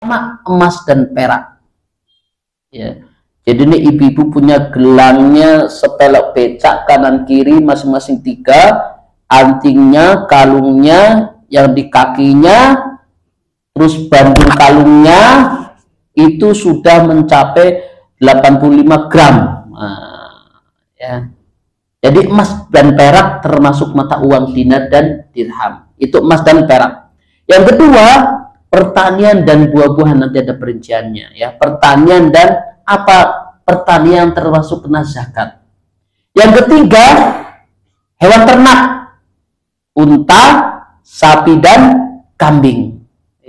sama emas dan perak. Ya. Jadi ini ibu-ibu punya gelangnya sepelok becak kanan kiri masing-masing 3, antingnya, kalungnya, yang di kakinya, terus bandung kalungnya itu sudah mencapai 85 gram. Nah, ya. Jadi emas dan perak termasuk mata uang dinar dan dirham. Itu emas dan perak. Yang kedua, pertanian dan buah-buahan, nanti ada perinciannya ya. Pertanian dan pertanian termasuk kena zakat. Yang ketiga, hewan ternak, unta, sapi dan kambing.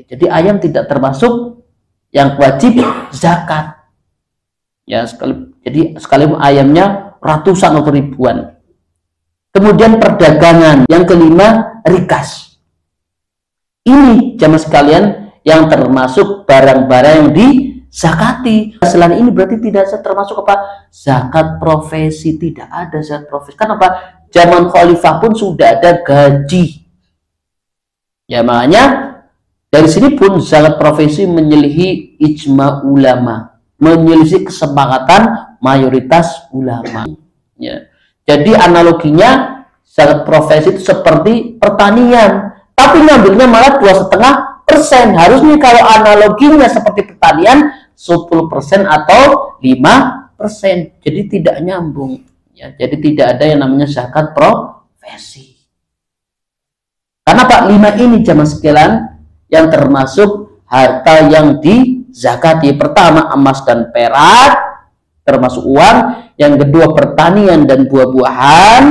Jadi ayam tidak termasuk yang wajib zakat. Ya, jadi sekalipun ayamnya ratusan atau ribuan. Kemudian perdagangan. Yang kelima, rikas. Ini jamaah sekalian yang termasuk barang-barang yang zakati. Selain ini berarti tidak termasuk apa? Zakat profesi. Tidak ada zakat profesi. Kenapa? Zaman khalifah pun sudah ada gaji. Ya, makanya dari sini pun zakat profesi menyelihi ijma ulama, menyelihi kesepakatan mayoritas ulama. Ya. Jadi analoginya zakat profesi itu seperti pertanian, tapi ngambilnya malah 2,5%. Harusnya kalau analoginya seperti pertanian 10% atau 5%. Jadi tidak nyambung. Ya, jadi tidak ada yang namanya zakat profesi. Karena Pak 5 ini jamaah sekalian yang termasuk harta yang dizakati. Pertama, emas dan perak termasuk uang. Yang kedua, pertanian dan buah-buahan.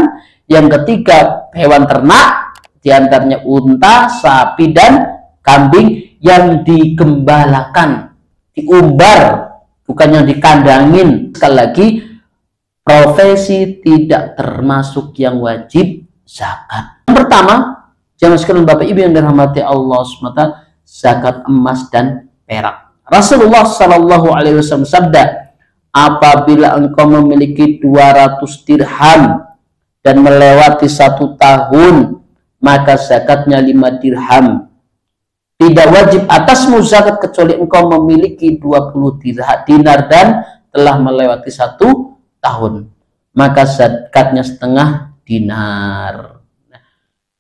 Yang ketiga, hewan ternak, diantaranya unta, sapi dan kambing yang digembalakan, diumbar, bukan yang dikandangin. Sekali lagi, profesi tidak termasuk yang wajib zakat. Yang pertama, jangan sekalian Bapak Ibu yang dirahmati Allah SWT, zakat emas dan perak. Rasulullah Shallallahu Alaihi Wasallam sabda, apabila engkau memiliki 200 dirham dan melewati 1 tahun, maka zakatnya 5 dirham. Tidak wajib atasmu zakat kecuali engkau memiliki 20 dinar dan telah melewati 1 tahun, maka zakatnya setengah dinar.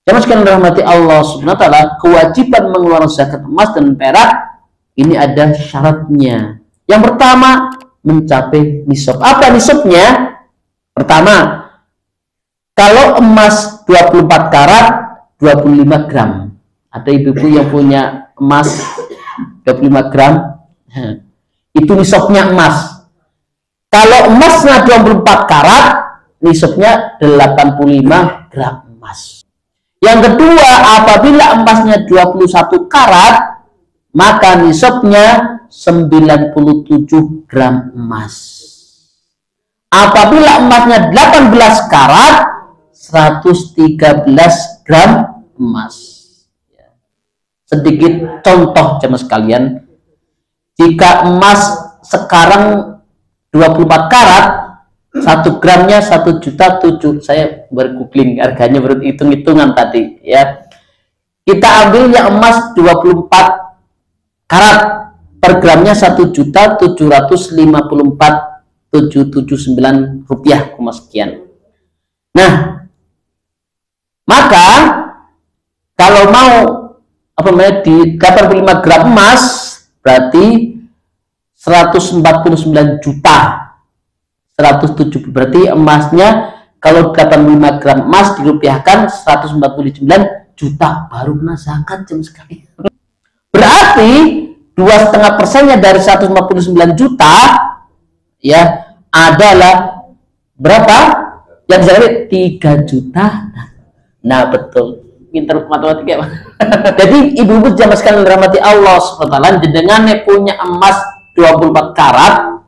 Jamaah sekalian dirahmati Allah Subhanahu wa taala, kewajiban mengeluarkan zakat emas dan perak ini ada syaratnya. Yang pertama, mencapai nisab. Apa nisabnya? Pertama, kalau emas 24 karat 25 gram. Ada ibu-ibu yang punya emas 25 gram, itu nisabnya emas. Kalau emasnya 24 karat, nisabnya 85 gram emas. Yang kedua, apabila emasnya 21 karat, maka nisabnya 97 gram emas. Apabila emasnya 18 karat, 113 gram emas. Sedikit contoh jemaah sekalian, jika emas sekarang 24 karat, 1 gramnya 1.700.000. Saya bergoogling harganya, berhitung-hitungan tadi ya. Kita ambil yang emas 24 karat, per gramnya 1.754.779 rupiah, sekian. Nah, maka kalau mau di 85 gram emas berarti 149 juta 170, berarti emasnya kalau 85 gram emas dirupiahkan 149 juta baru kena zakat jam sekali. Berarti 2,5%-nya dari 149 juta ya adalah berapa? Yang zakatnya 3 juta. Nah, betul. Pinter matematika ya, Pak. Jadi ibu-ibu jamaah sekalian dirahmati Allah SWT, dengan punya emas 24 karat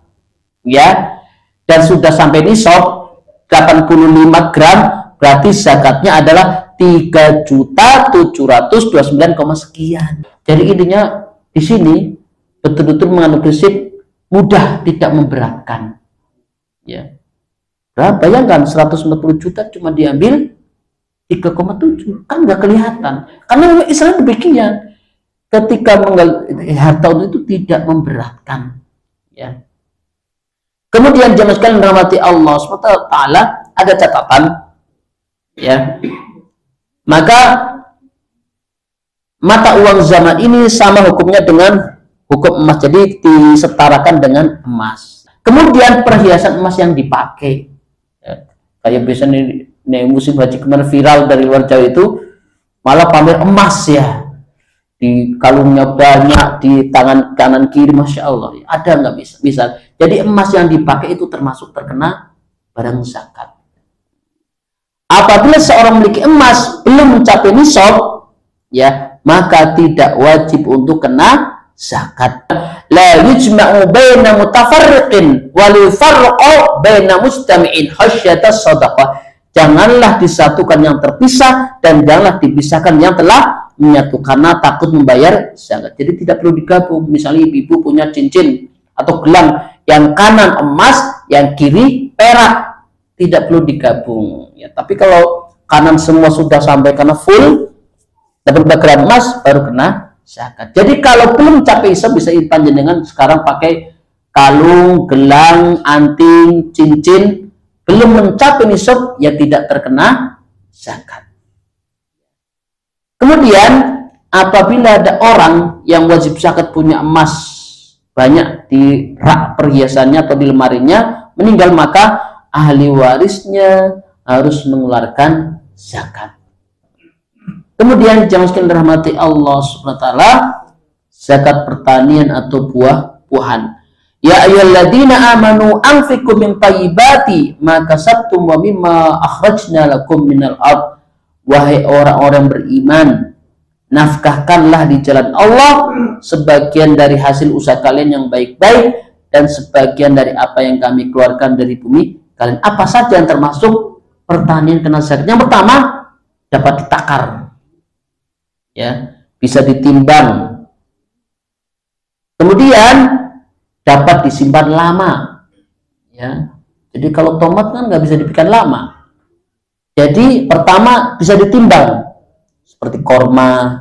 ya, dan sudah sampai nisab 85 gram, berarti zakatnya adalah 3.729, sekian. Jadi intinya di sini betul-betul mengandung prinsip mudah, tidak memberatkan. Ya. Nah, bayangkan 140 juta cuma diambil 3,7, kan nggak kelihatan. Karena Islam demikian. ketika harta itu tidak memberatkan, ya. Kemudian jemaah sekalian rahmati Allah SWT, ada catatan, ya. Maka mata uang zaman ini sama hukumnya dengan hukum emas, jadi disetarakan dengan emas. Kemudian perhiasan emas yang dipakai, ya. Kayak biasanya nih musim haji kemarin viral dari luar Jawa itu malah pamer emas, ya, di kalungnya banyak, di tangan kanan kiri, masya Allah. Ada nggak bisa? Jadi emas yang dipakai itu termasuk terkena barang zakat. Apabila seorang memiliki emas belum mencapai nisab, ya, maka tidak wajib untuk kena zakat. La yujma'u baina mutafarriqin wa yufarraqu baina mustami'in khasyata shadaqah. Janganlah disatukan yang terpisah dan janganlah dipisahkan yang telah menyatu karena takut membayar zakat. Jadi tidak perlu digabung. Misalnya ibu punya cincin atau gelang, yang kanan emas, yang kiri perak, tidak perlu digabung, ya. Tapi kalau kanan semua sudah sampai karena full dapat bagian emas, baru kena zakat. Jadi kalau belum capai nisab, bisa panjenengan sekarang pakai kalung, gelang, anting, cincin, belum mencapai nisab, ya tidak terkena zakat. Kemudian apabila ada orang yang wajib zakat punya emas banyak di rak perhiasannya atau di lemarinya, meninggal, maka ahli warisnya harus mengeluarkan zakat. Kemudian jangan sekalian dirahmati Allah Subhanahu wa taala, zakat pertanian atau buah-buahan. Ya ayyuhalladzina amanu anfiqu min thayyibati ma kasabtum wa mimma akhrajna lakum minal ard. Wahai orang-orang beriman, nafkahkanlah di jalan Allah sebagian dari hasil usaha kalian yang baik-baik dan sebagian dari apa yang kami keluarkan dari bumi kalian. Apa saja yang termasuk pertanian kena zakat? Yang pertama, dapat ditakar, ya, bisa ditimbang. Kemudian dapat disimpan lama, ya. Jadi kalau tomat kan nggak bisa dibikin lama. Jadi pertama bisa ditimbang seperti korma,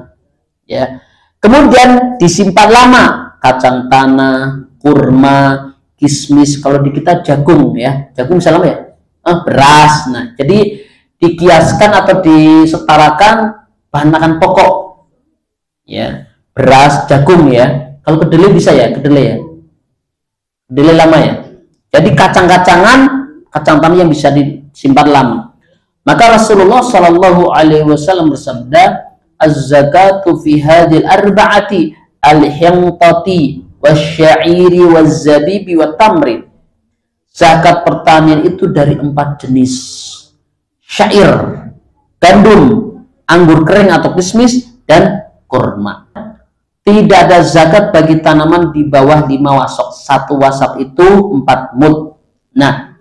ya. Kemudian disimpan lama, kacang tanah, kurma, kismis. Kalau di kita jagung, ya, jagung misalnya, ya, beras. Nah, jadi dikiaskan atau disetarakan bahan makan pokok, ya, beras, jagung, ya. Kalau kedelai bisa, ya, kedelai, ya, kedelai lama, ya. Jadi kacang-kacangan, kacang tanah yang bisa disimpan lama. Maka Rasulullah Shallallahu Alaihi Wasallam bersabda, az-zakatu fi hadil arba'ati al-hintati wasyairi wazabibi watamri. Zakat pertanian itu dari 4 jenis: syair, gandum, anggur kering atau kismis, dan kurma. Tidak ada zakat bagi tanaman di bawah 5 wasaq. 1 wasaq itu 4 mud. Nah,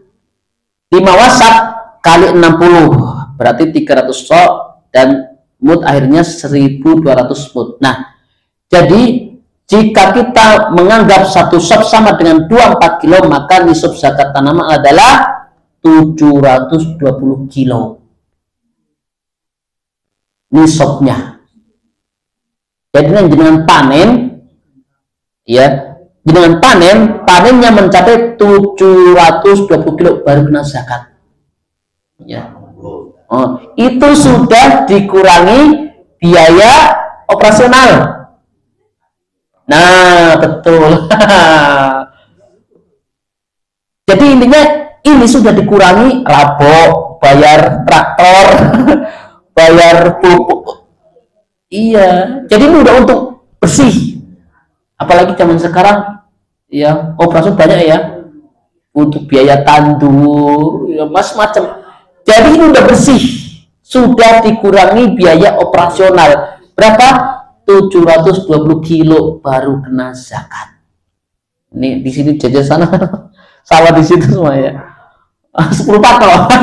5 wasaq kali 60 berarti 300 sok, dan mud akhirnya 1200 mud. Nah, jadi jika kita menganggap 1 sok sama dengan 24 kilo, maka nisab zakat tanaman adalah 720 kilo nisabnya. Jadi dengan panen, ya, dengan panennya mencapai 720 kilo baru kena zakat, ya. Oh, itu sudah dikurangi biaya operasional. Nah, betul. Jadi intinya ini sudah dikurangi rabok, bayar traktor, bayar pupuk. Iya, jadi mudah untuk bersih. Apalagi zaman sekarang, ya, operasi banyak, ya, untuk biaya tandur, ya, macam-macam. Jadi ini udah bersih, sudah dikurangi biaya operasional. Berapa? 720 kilo baru kena zakat. Ini di sini jajan sana, sawah di situ semua, ya. 10 patok.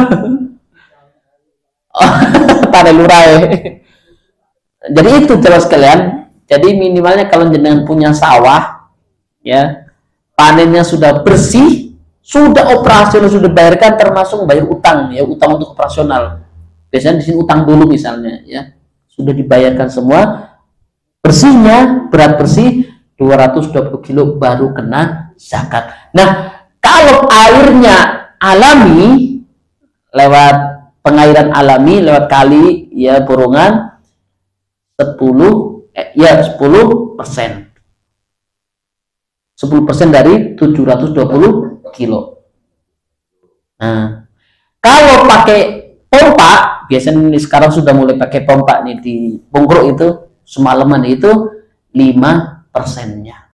Tanah lurai. Jadi itu jelas sekalian. Jadi minimalnya kalau jenengan punya sawah, ya, panennya sudah bersih, sudah operasional, sudah bayarkan, termasuk bayar utang, ya, utang untuk operasional. Biasanya di sini utang dulu misalnya, ya, sudah dibayarkan semua, bersihnya, berat bersih 220 kilo baru kena zakat. Nah, kalau airnya alami lewat pengairan alami lewat kali ya borongan 10% 10% dari 720 kilo. Nah, kalau pakai pompa, biasanya sekarang sudah mulai pakai pompa nih di Bongkrok itu semalaman itu 5%-nya.